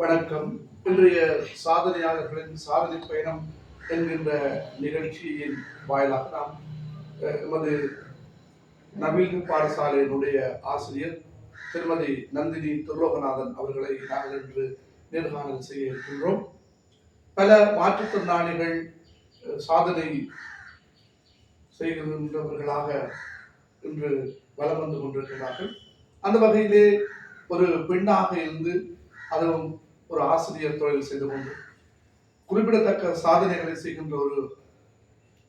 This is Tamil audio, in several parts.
வணக்கம். இன்றைய சாதனையாளர்களின் சாதனை பயணம் என்கின்ற நிகழ்ச்சியின் வாயிலாக நாம் எமது நவீன பாடசாலையினுடைய ஆசிரியர் திருமதி நந்தினி துர்லோகநாதன் அவர்களை நாங்கள் இன்று நேர்காணல் செய்ய இருக்கின்றோம். பல மாற்றுத்திறனாளிகள் சாதனை செய்கின்றவர்களாக இன்று வலம் வந்து கொண்டிருக்கிறார்கள். அந்த வகையிலே ஒரு பெண்ணாக இருந்து அதுவும் ஒரு ஆசிரியர் தொழில் செய்து கொண்டு குறிப்பிடத்தக்க சாதனைகளை செய்கின்ற ஒரு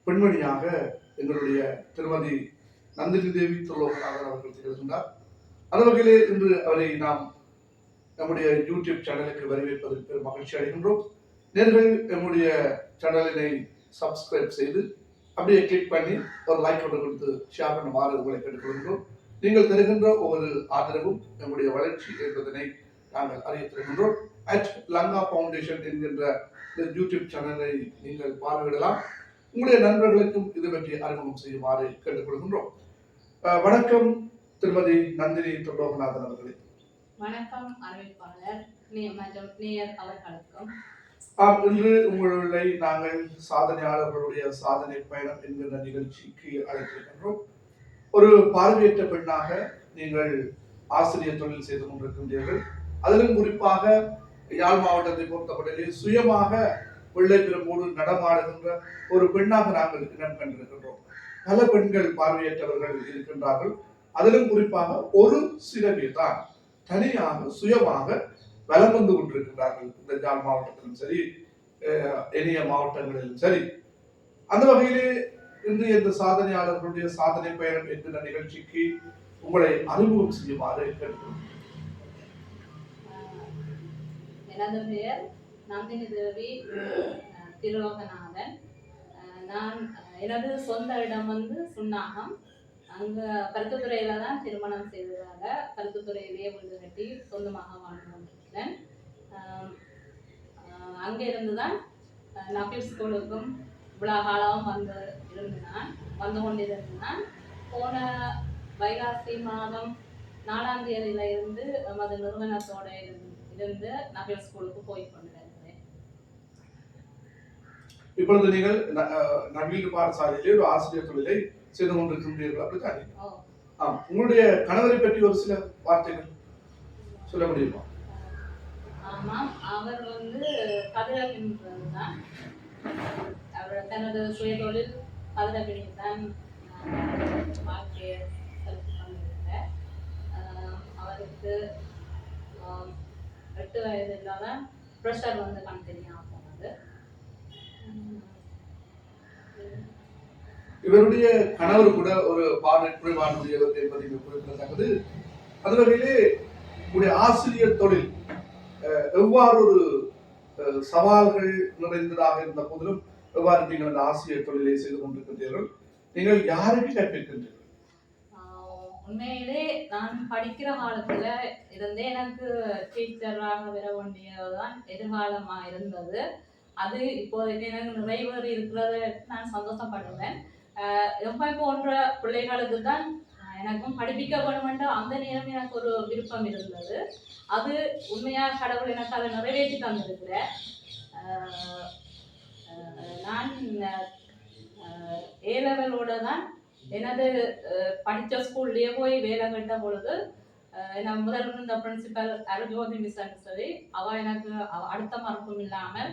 பெண்மணியாக எங்களுடைய திருமதி நந்தினி தேவி துர்லோகநாதன் அவர்கள் திகழ்கின்றார். அந்த வகையிலே இன்று அவரை நாம் நம்முடைய யூடியூப் சேனலுக்கு வரவேற்பதில் பெரும் மகிழ்ச்சி அடைகின்றோம். நேர்கள் நம்முடைய சேனலினை சப்ஸ்கிரைப் செய்து அப்படியே கிளிக் பண்ணி ஒரு லைக் ஒன்று கொடுத்து ஷேர் பண்ணுமாறு உங்களை கேட்டுக்கொள்கின்றோம். நீங்கள் தருகின்ற ஒவ்வொரு ஆதரவும் நம்முடைய வளர்ச்சி என்பதனை நாங்கள் அறிய தருகின்றோம். லங்கா ஃபவுண்டேஷன் என்கின்ற இந்த யூடியூப் சேனலை நீங்கள் பார்வையிடலாம். உங்களுடைய நண்பர்களுக்கும் இது பற்றி அறிமுகம் செய்யுமாறு கேட்டுக்கொள்கின்றோம். வணக்கம் திருமதி நந்தினி துர்லோகநாதன் அவர்களே. வணக்கம் அறிவிப்பாளர் மற்றும் நேயர் அவர்களுக்கும். இன்று உங்களை நாங்கள் சாதனையாளர்களுடைய சாதனை பயணம் என்கின்ற நிகழ்ச்சிக்கு அழைத்திருக்கின்றோம். ஒரு பார்வையற்ற பெண்ணாக நீங்கள் ஆசிரியர் தொழில் செய்து கொண்டிருக்கின்றீர்கள். அதிலும் குறிப்பாக யாழ் மாவட்டத்தை பொறுத்தவரையில் சுயமாக பிள்ளை பெரும்போது நடமாடுகின்ற ஒரு பெண்ணாக நாங்கள் இனம் கண்டிருக்கின்றோம். பல பெண்கள் பார்வையற்றவர்கள் இருக்கின்றார்கள். அதிலும் குறிப்பாக ஒரு சில பேர் தான் தனியாக சுயமாக வலம் வந்து கொண்டிருக்கின்றார்கள். இந்த யாழ் மாவட்டத்திலும் சரி, ஏனைய மாவட்டங்களிலும் சரி. அந்த வகையிலே இன்று இந்த சாதனையாளர்களுடைய சாதனை பயணம் என்கிற நிகழ்ச்சிக்கு உங்களை அறிமுகம் செய்யுமாறு கேட்கிறோம். எனது பெயர் நந்தினி தேவி திலோகநாதன். நான் எனது சொந்த இடம் வந்து சுன்னாகம். அங்கே கருத்துத்துறையில தான் திருமணம் செய்ததாக கருத்துத்துறையிலேயே வீடு கட்டி சொந்தமாக வாழ்ந்து கொண்டிருக்கிறேன். அங்கே இருந்து தான் நஃபீல் ஸ்கூலுக்கும் விழாகாலம் வந்து கொண்டிருந்தான். போன வைகாசி மாதம் 4ஆம் தேதியில இருந்து நமது நிறுவனத்தோட இருந்து நஃபீல் ஸ்கூலுக்கு போய் கொண்டிருக்கிறேன். இப்பொழுது நீங்கள் நவீன பாடசாலையிலே ஒரு ஆசிரியர் தொழிலை செய்து கொண்டிருக்கின்றீர்கள், அப்படித்தானே? உங்களுடைய கணவரை பற்றி ஒரு சில வார்த்தைகள் சொல்ல முடியுமா? ஆமாம், அவர் வந்து கதிரபின் தான். அவர் தனது சுய தொழில் கதிரபினில் தான் வாழ்க்கையை செலுத்தி கொண்டிருக்கிறார். அவருக்கு 8 வயது இல்லாத ப்ரெஷர் வந்து கண்தெரியாம போனது. இவருடைய கணவர் கூட ஒரு பார்வை குறைபாடுடையவர் என்பதை குறிப்பிடத்தக்கது. அது வகையிலே உங்களுடைய ஆசிரியர் தொழில் எவ்வாறு ஒரு சவால்கள் நிறைந்ததாக இருந்த போதிலும் எவ்வாறு நீங்கள் அந்த ஆசிரியர் தொழிலை செய்து கொண்டிருக்கின்றீர்கள்? நீங்கள் யாருக்கு கற்பிக்கின்றீர்கள்? உண்மையிலே நான் படிக்கிற காலத்துல இருந்தே எனக்கு டீச்சராக வர வேண்டியதுதான் எதிர்காலமா இருந்தது. அது இப்போதைக்கு எனக்கு நிறைவேறி இருக்கிறத நான் சந்தோஷப்படுவேன். ரொம்ப போன்ற பிள்ளைகளுக்கு தான் எனக்கும் படிப்பிக்க வேணுமென்ற அந்த நேரம் எனக்கு ஒரு விருப்பம் இருந்தது. அது உண்மையாக கடவுள் எனக்கு அதை நிறைவேற்றி தந்திருக்கிறேன். நான் A-லெவலோட தான் எனது படித்த ஸ்கூல்லேயே போய் வேலை கட்ட பொழுது நான் முதல் இருந்த பிரின்சிபல் அருஜோதி மிஸ் சொல்லி அவள் எனக்கு அடுத்த மறுப்பும் இல்லாமல்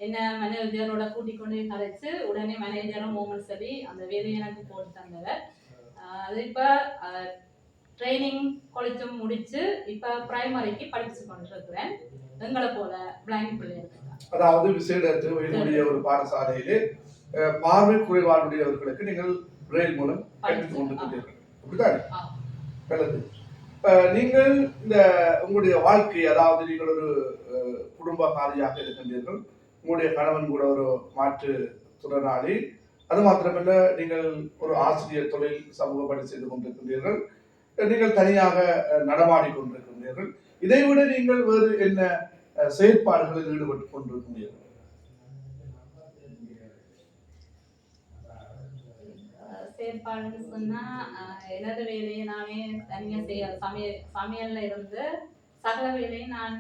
என்ன மேனேஜரோட கூட்டிக் கொண்டு கதைச்சு உடனே மேனேஜரும் மூமெண்ட் சொல்லி அந்த வேலையை எனக்கு போட்டு தந்தவர். அது இப்போ ட்ரைனிங் காலேஜும் முடிச்சு இப்போ பிரைமரிக்கு படிச்சு கொண்டிருக்கிறேன். எங்களை போல பிளைண்ட் பிள்ளைகள், அதாவது விசேட திருவையினுடைய ஒரு பாடசாலையிலே பார்வை குறைபாடுடையவர்களுக்கு நீங்கள் பிரெயில் மூலம் கற்றுக் கொண்டிருக்கிறீர்கள், அப்படித்தானே? நல்லது. நீங்கள் இந்த உங்களுடைய வாழ்க்கை, அதாவது நீங்கள் ஒரு குடும்பக்காரியாக இருக்கின்றீர்கள், உங்களுடைய கணவன் கூட ஒரு மாற்று திறனாளி, அது மாத்திரமல்ல நீங்கள் ஒரு ஆசிரியர் தொழில் சமூக பணி செய்து கொண்டிருக்கின்றீர்கள், நீங்கள் தனியாக நடமாடி கொண்டிருக்கின்றீர்கள். இதைவிட நீங்கள் வேறு என்ன செயற்பாடுகளில் ஈடுபட்டு கொண்டிருக்கின்றீர்கள்? செயற்பாடுன்னு சொன்னா எனது வேலையை நானே தனியாக செய்ய சமையல்ல இருந்து சகல வேலையை நான்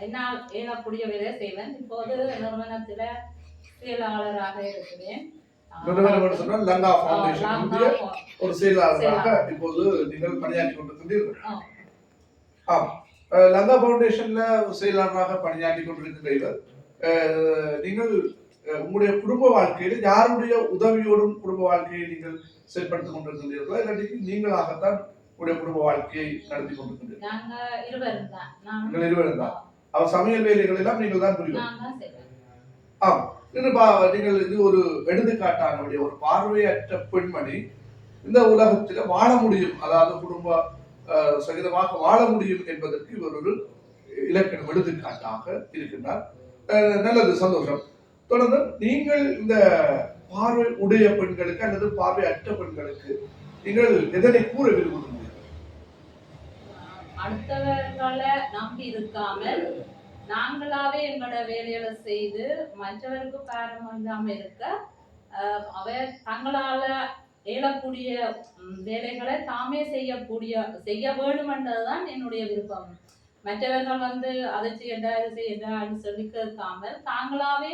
என்னால் இயலக்கூடிய வேலையை செய்வேன். இப்போது நிறுவனத்துல செயலாளராக இருக்கிறேன். நிறுவனம் சொன்னால் லங்கா ஃபவுண்டேஷன் லங்கா ஒரு செயலாளராக இப்போது நீங்கள் பணியாற்றி கொண்டிருக்கின்றீர்கள். ஆம், லங்கா ஃபவுண்டேஷன்ல ஒரு செயலாளராக பணியாற்றி கொண்டிருக்கின்றீர்கள். நீங்கள் உங்களுடைய குடும்ப வாழ்க்கையில யாருடைய உதவியோடும் குடும்ப வாழ்க்கையை நீங்கள் செயல்படுத்திக் கொண்டிருக்கின்றீர்களா, இல்லாட்டி நீங்களாகத்தான் உங்களுடைய குடும்ப வாழ்க்கையை நடத்தி கொண்டிருக்கின்றீர்கள்? நாங்க இருவரும் தான். நீங்கள் இருவரும் தான். அவர் சமையல் வேலைகள் எல்லாம் நீங்கள் தான் புரியும். நான் தான் செய்வேன். ஆம், நீங்கள் இது ஒரு எடுத்துக்காட்டான ஒரு பார்வையற்ற பெண்மணி இந்த உலகத்துல வாழ முடியும், அதாவது குடும்ப சகிதமாக வாழ முடியும் என்பதற்கு இவர் ஒரு இலக்கணம் எடுத்துக்காட்டாக இருக்கின்றார். நல்லது, சந்தோஷம். தொடர்ந்து நீங்கள் இந்த பார்வை உடைய பெண்களுக்கு அல்லது பார்வை அற்ற பெண்களுக்கு நீங்கள் எதனை கூற விரும்புகிறீர்கள்? அடுத்தவர்களை நம்பி இருக்காமல் நாங்களாவே எங்களோட வேலைகளை செய்து மற்றவருக்கு பாரம் இல்லாம இருக்க, அவ தங்களால இயலக்கூடிய வேலைகளை தாமே செய்ய வேண்டுமென்றதுதான் என்னுடைய விருப்பம். மற்றவர்கள் அதை செய்யட்டா இது செய்யட்டான்னு சொல்லி கேட்காமல் தாங்களாவே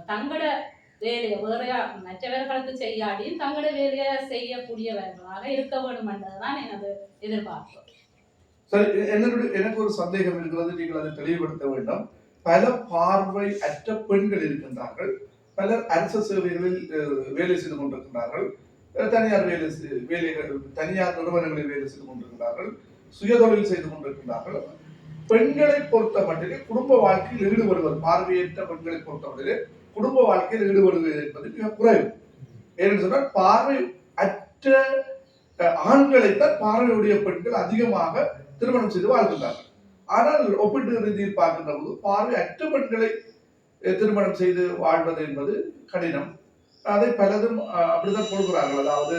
தங்களோட வேலையை வேறையா மற்றவர்களுக்கு செய்யாடி தங்களோட வேலையை செய்யக்கூடியவர்களாக இருக்க வேண்டுமென்றதுதான் எனது எதிர்பார்ப்பு. சரி, எனக்கு ஒரு சந்தேகம் இருக்கிறது, நீங்கள் அதை தெளிவுபடுத்த வேண்டும். பல பார்வை அற்ற பெண்கள் இருக்கின்றார்கள், பலர் அரசு சேவைகளில் வேலை செய்து கொண்டிருக்கிறார்கள், தனியார் நிறுவனங்களில் வேலை செய்து கொண்டிருக்கிறார்கள், சுயதொழில் செய்து கொண்டிருக்கிறார்கள். பெண்களை பொறுத்த மட்டிலே குடும்ப வாழ்க்கையில் ஈடுபடுவது, பார்வையற்ற பெண்களை பொறுத்த மட்டிலே குடும்ப வாழ்க்கையில் ஈடுபடுவது என்பது மிக குறைவு. ஏன்னு சொன்னால் பார்வை அற்ற ஆண்களைத்தான் பார்வையுடைய பெண்கள் அதிகமாக திருமணம் செய்து வாழ்கின்றார்கள். ஆனால் ஒப்பிட்டு ரீதியில் பார்க்கின்ற போது பார்வை அற்ற பெண்களை திருமணம் செய்து வாழ்வது என்பது கடினம். அதை பலதும் அப்படித்தான் கொள்கிறார்கள். அதாவது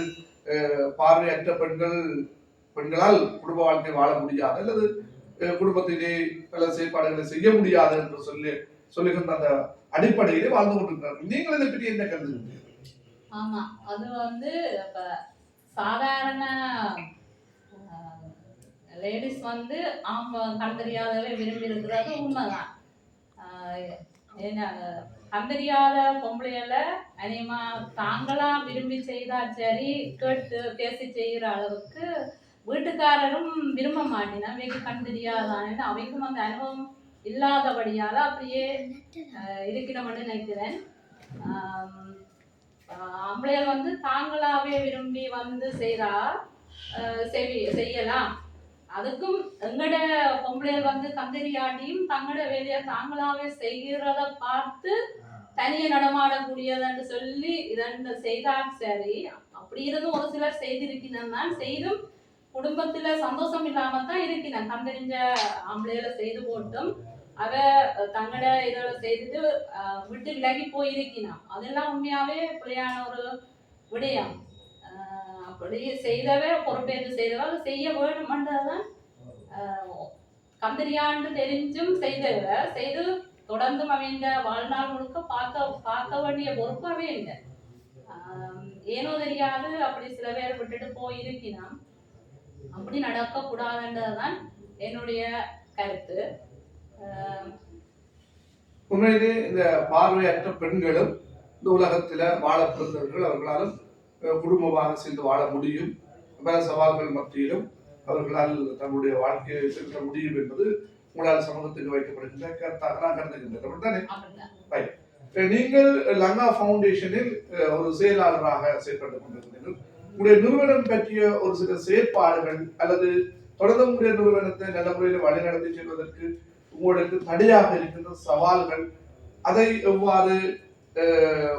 பார்வையற்ற பெண்களால் குடும்ப வாழ்க்கை வாழ முடியாது அல்லது குடும்பத்திலே பல செயற்பாடுகளை செய்ய முடியாது என்று சொல்லுகின்ற அந்த அடிப்படையிலே வாழ்ந்து கொண்டிருக்கிறார்கள். நீங்கள் இதை பற்றி என்ன கருதுகிறீர்கள்? ஆமா, அது சாதாரண லேடிஸ் அவங்க கண் தெரியாதவே விரும்பி இருக்கிறது உண்மைதான். கண்டறியாத பொம்பளையில அனிமா தாங்களா விரும்பி செய்தா சரி, கேட்டு பேசி செய்கிற அளவுக்கு வீட்டுக்காரரும் விரும்ப மாட்டினா அவைக்கு கண் தெரியாதான்னு அவைக்கும் அந்த அனுபவம் இல்லாதபடியால அப்படியே இருக்கணும்னு நினைக்கிறேன். ஆம்பளையர் தாங்களாவே விரும்பி செய்தா செய்யலாம். அதுக்கும் எங்கட பொம்பளையர் கந்தரியாட்டியும் தங்கட வேலையை தாங்களாவே செய்கிறத பார்த்து தனியே நடமாடக்கூடியதுன்னு சொல்லி இதண்டு செய்தா சரி. அப்படி இருந்தும் ஒரு சிலர் செய்திருக்கிறான், செய்தும் குடும்பத்துல சந்தோஷம் இல்லாம தான் இருக்கிறான். கந்தறிஞ்ச ஆம்பளையில செய்து போட்டும் அவ தங்கட இதோட செய்துட்டு விட்டு விலகி போயிருக்கிறான். அதெல்லாம் உண்மையாவே பிள்ளையான ஒரு விடயம். அப்படி செய்தவ பொறுப்பேற்று செய்தவ அதை செய்ய வேணுமென்றதுதான். கந்தரியாண்டு தெரிஞ்சும் செய்தவ செய்து தொடர்ந்தும் அவங்க வாழ்நாள் முழுக்க பார்க்க வேண்டிய பொறுப்பு அவே இல்லை. ஏனோ தெரியாது அப்படி சில பேர் விட்டுட்டு போயிருக்கிறான். அப்படி நடக்க கூடாதுன்றதுதான் என்னுடைய கருத்து. உண்மையிலே இந்த பார்வையற்ற பெண்களும் இந்த உலகத்துல வாழ பிறந்தவர்கள், அவர்களாலும் குடும்பமாக சேர்ந்து வாழ முடியும். பல சவால்கள் மத்தியிலும் அவர்களால் தங்களுடைய வாழ்க்கையை செலுத்த முடியும் என்பது உங்களால் சமூகத்துக்கு வைக்கப்படுகின்ற கருத்தாக நான் கருதுகின்றேன். நீங்கள் லங்கா ஃபவுண்டேஷனில் ஒரு செயலாளராக செயல்பட்டுக் கொண்டிருக்கிறீர்கள். உங்களுடைய நிறுவனம் பற்றிய ஒரு சில செயற்பாடுகள் அல்லது தொடர்ந்து உங்களுடைய நிறுவனத்தை நல்ல முறையில் வழிநடத்தி செல்வதற்கு உங்களுக்கு தடையாக இருக்கின்ற சவால்கள், அதை எவ்வாறு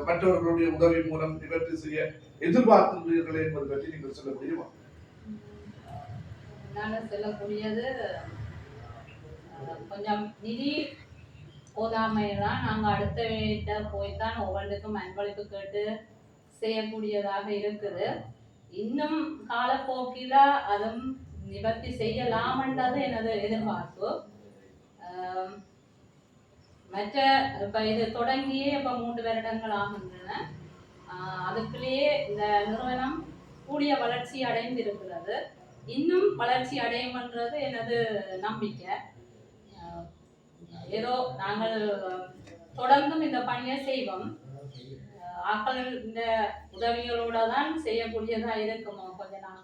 மற்றவர்களுடைய உதவி மூலம் நிவர்த்தி செய்ய எதிர்பார்க்கின்றீர்கள் என்பது பற்றி நீங்கள் சொல்ல முடியுமா? நான் சொல்லக்கூடியது கொஞ்சம் நிதி போதாமையெல்லாம் நாங்கள் அடுத்த வீட்டை போய்தான் ஒவ்வொன்றுக்கும் அன்பளிப்பு கேட்டு செய்யக்கூடியதாக இருக்குது. இன்னும் காலப்போக்கில அதுவும் நிவர்த்தி செய்யலாம்ன்றது எனது எதிர்பார்ப்பு. மற்ற இப்போ இது தொடங்கியே இப்போ 3 வருடங்கள் ஆகின்றன. அதுக்குள்ளேயே இந்த நிறுவனம் கூடிய வளர்ச்சி அடைந்திருக்கிறது. இன்னும் வளர்ச்சி அடையும்ன்றது எனது நம்பிக்கை. ஏதோ நாங்கள் தொடர்ந்தும் இந்த பணியை செய்வோம். ஆக்கள் இந்த உதவிகளோட தான் செய்யக்கூடியதா இருக்கும்.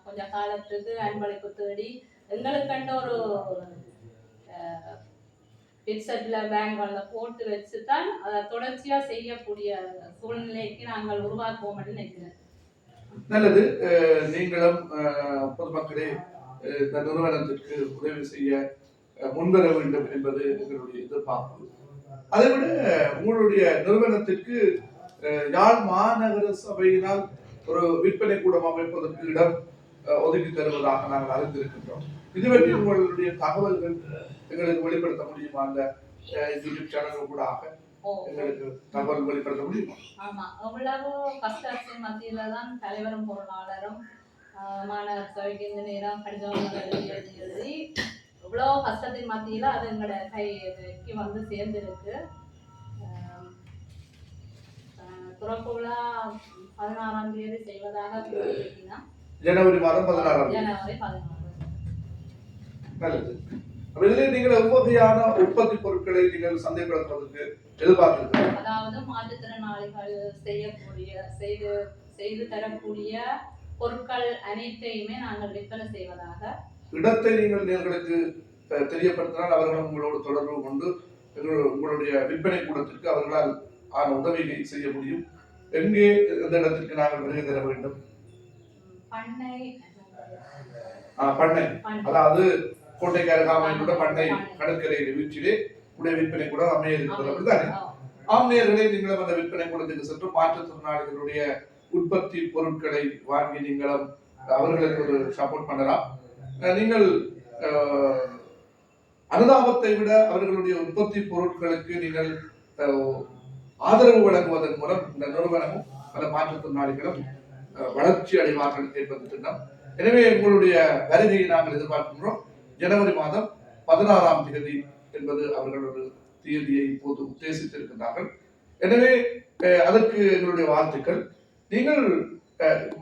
கொஞ்ச காலத்துக்கு அன்பளிப்பு தேடி எங்களுக்கண்ட ஒரு பிக்சட்ல பேங்க்ல போட்டு வச்சு தான் அதை தொடர்ச்சியா செய்யக்கூடிய சூழ்நிலைக்கு நாங்கள் உருவாக்குவோம் நினைக்கிறேன். நல்லது. நீங்களும் பொதுமக்களே இந்த நிறுவனத்திற்கு உதவி செய்ய முன்வர வேண்டும் என்பது எங்களுடைய எதிர்பார்ப்பு. அதைவிட உங்களுடைய நிறுவனத்திற்கு யாழ் மாநகர சபையினால் ஒரு விற்பனை கூடம் அமைப்பதற்கு இடம் ஒதுக்கி தருவதாக நாங்கள் அறிந்திருக்கின்றோம். இதுவரை உங்களுடைய தகவல்கள் எங்களுக்கு வெளிப்படுத்த முடியுமா? அந்த யூடியூப் சேனல் கூட எங்களுக்கு தகவல் வெளிப்படுத்த முடியுமா? ஆமா, எவ்வளவு கஷ்டத்தின் மத்தியில தான் தலைவரும் பொருளாளரும் மாநகர சபைக்கு இந்த நேரம் கடிதம் எழுதி இவ்வளவு கஷ்டத்தின் மத்தியில அது எங்களோட கைக்கு வந்து சேர்ந்திருக்கு. துறப்பு விழா 16ஆம் தேதி செய்வதாக ஜனவரி மாதம் 16. ஜனவரி 16. நல்லது. இதில் நீங்கள் எவ்வகையான உற்பத்தி பொருட்களை நீங்கள் சந்தைப்படுத்துவதற்கு எதிர்பார்க்கிறீர்கள்? அதாவது மாற்றுத்திறனாளிகள் செய்து தரக்கூடிய பொருட்கள் அனைத்தையுமே நாங்கள் விற்பனை செய்வதாக. இடத்தை நீங்கள் நேர்களுக்கு தெரியப்படுத்தினால் அவர்கள் உங்களோடு தொடர்பு கொண்டு உங்களுடைய விற்பனை கூடத்திற்கு அவர்களால் ஆன உதவியை செய்ய முடியும். எங்கே எந்த இடத்திற்கு நாங்கள் வருகை தர வேண்டும்? பண்ணை, அதாவது கோட்டைக்கு அருகாமையுள்ள பண்ணை கடற்கரையில் வீட்டிலே உடைய விற்பனை கூட அமைய இருக்கிறது. அப்படித்தானே? ஆம்நேயர்களே, நீங்களும் அந்த விற்பனை கூடத்துக்கு சென்று மாற்றுத்திறனாளிகளுடைய உற்பத்தி பொருட்களை வாங்கி நீங்களும் அவர்களுக்கு ஒரு சப்போர்ட் பண்ணலாம். நீங்கள் அனுதாபத்தை விட அவர்களுடைய உற்பத்தி பொருட்களுக்கு நீங்கள் ஆதரவு வழங்குவதன் மூலம் இந்த நிறுவனமும் பல மாற்றுத்திறனாளிகளும் வளர்ச்சி அடைவார்கள் என்பது திட்டம். எனவே உங்களுடைய வருகையை நாங்கள் எதிர்பார்க்கின்றோம். ஜனவரி மாதம் 16ஆம் தேதி என்பது அவர்கள் ஒரு தேதியை இப்போது உத்தேசித்திருக்கின்றார்கள். எனவே அதற்கு எங்களுடைய வாழ்த்துக்கள். நீங்கள்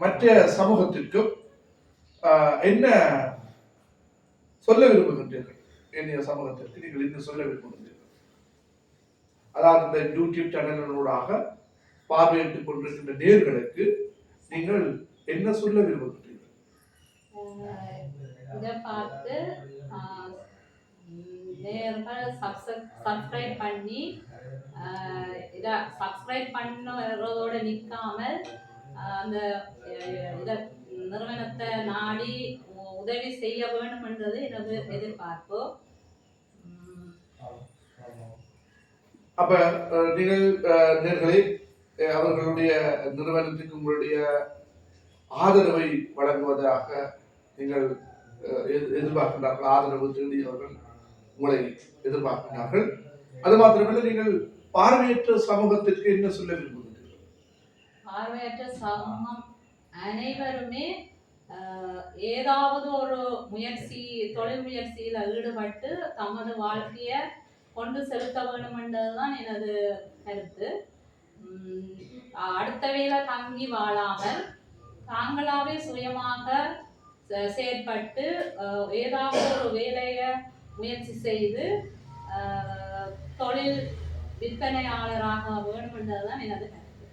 மற்ற சமூகத்திற்கும் என்ன சொல்ல விரும்புகின்றீர்கள்? என்னைய சமூகத்திற்கு நீங்கள் என்ன சொல்ல விரும்புகின்றீர்கள்? அதாவது இந்த யூடியூப் சேனல்களூடாக பார்வையிட்டுக் கொண்டிருக்கின்ற நேர்களுக்கு நீங்கள் என்ன சொல்ல விரும்புகின்றீர்கள்? இதை பார்த்து நேர்கள் சப்ஸ்கிரைப் பண்ணி இதை சப்ஸ்கிரைப் பண்ணுறதோட நிற்காமல் அந்த நிறுவனத்தை நாடி உதவி செய்ய வேண்டும் என்றது எனது எதிர்பார்ப்பு. அப்ப நீங்கள் நேர்களை அவர்களுடைய நிறுவனத்துக்கு உங்களுடைய ஆதரவை வழங்குவதாக நீங்கள் எதிர்பார்க்கின்றார்கள். ஆதரவு தேடியவர்கள் உங்களை எதிர்பார்க்கின்றார்கள். அது மாத்திரமல்ல, நீங்கள் பார்வையற்ற சமூகத்திற்கு என்ன சொல்ல விரும்புகிறீர்கள்? பார்வையற்ற சமூகம் அனைவருமே ஏதாவது ஒரு தொழில் முயற்சியில ஈடுபட்டு தமது வாழ்க்கையை கொண்டு செலுத்த வேண்டும் என்றதுதான் எனது கருத்து. அடுத்த வேளை தங்கி வாழாமல் தாங்களாவே சுயமாக செயற்பட்டு ஏதாவது ஒரு வேலையை முயற்சி செய்து தொழில் விற்பனையாளராக வேண்டும் என்றதுதான் எனது கருத்து.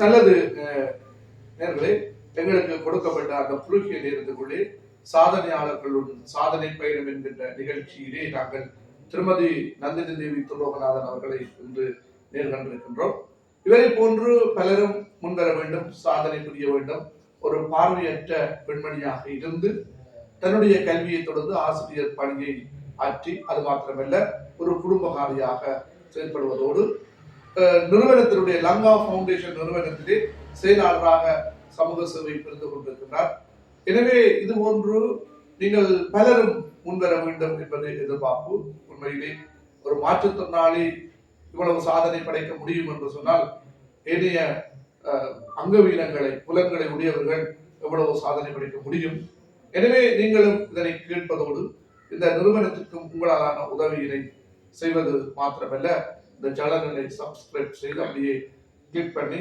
நல்லது நேர்களே, எங்களுக்கு கொடுக்கப்பட்ட அந்த குறுகிய நேரத்துக்குள்ளே சாதனையாளர்களுடன் சாதனை பயணம் என்கின்ற நிகழ்ச்சியிலே நாங்கள் திருமதி நந்தினி தேவி துலோகநாதன் அவர்களை இன்று நேர்கண்டிருக்கின்றோம். இவரை போன்று பலரும் முன்வர வேண்டும், சாதனை புரிய வேண்டும். ஒரு பார்வையற்ற பெண்மணியாக இருந்து தன்னுடைய கல்வியை தொடர்ந்து ஆசிரியர் பணியை ஆற்றி, அது மாத்திரமல்ல ஒரு குடும்பகாரியாக செயல்படுவதோடு நிறுவனத்தினுடைய லங்கா ஃபவுண்டேஷன் நிறுவனத்திலே செயலாளராக சமூக சேவை புரிந்து கொண்டிருக்கிறார். எனவே இது போன்று நீங்கள் பலரும் முன்வர வேண்டும் என்பது எதிர்பார்ப்பு. உண்மையிலே ஒரு மாற்றுத்திறனாளி இவ்வளவு சாதனை படைக்க முடியும் என்று சொன்னால் ஏனைய அங்கவீனங்களை புலன்களை உடையவர்கள் எவ்வளவு சாதனை படைக்க முடியும். எனவே நீங்களும் இதனை கேட்பதோடு இந்த நிறுவனத்திற்கும் உங்களாலான உதவியினை செய்வது மாத்திரமல்ல, இந்த சேனலை சப்ஸ்கிரைப் செய்து அப்படியே கிளிக் பண்ணி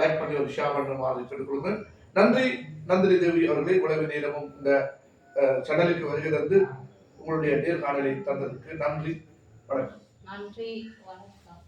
லைக் பண்ணி ஒரு ஷேர் பண்ற மாதிரி கேட்டுக்கொள்ளுங்கள். நன்றி நந்தினி தேவி அவர்களே, உலக நேரமும் இந்த சேனலுக்கு வருகை தந்து உங்களுடைய நேர்காணலை தந்ததுக்கு நன்றி. வணக்கம். நன்றி, வணக்கம்.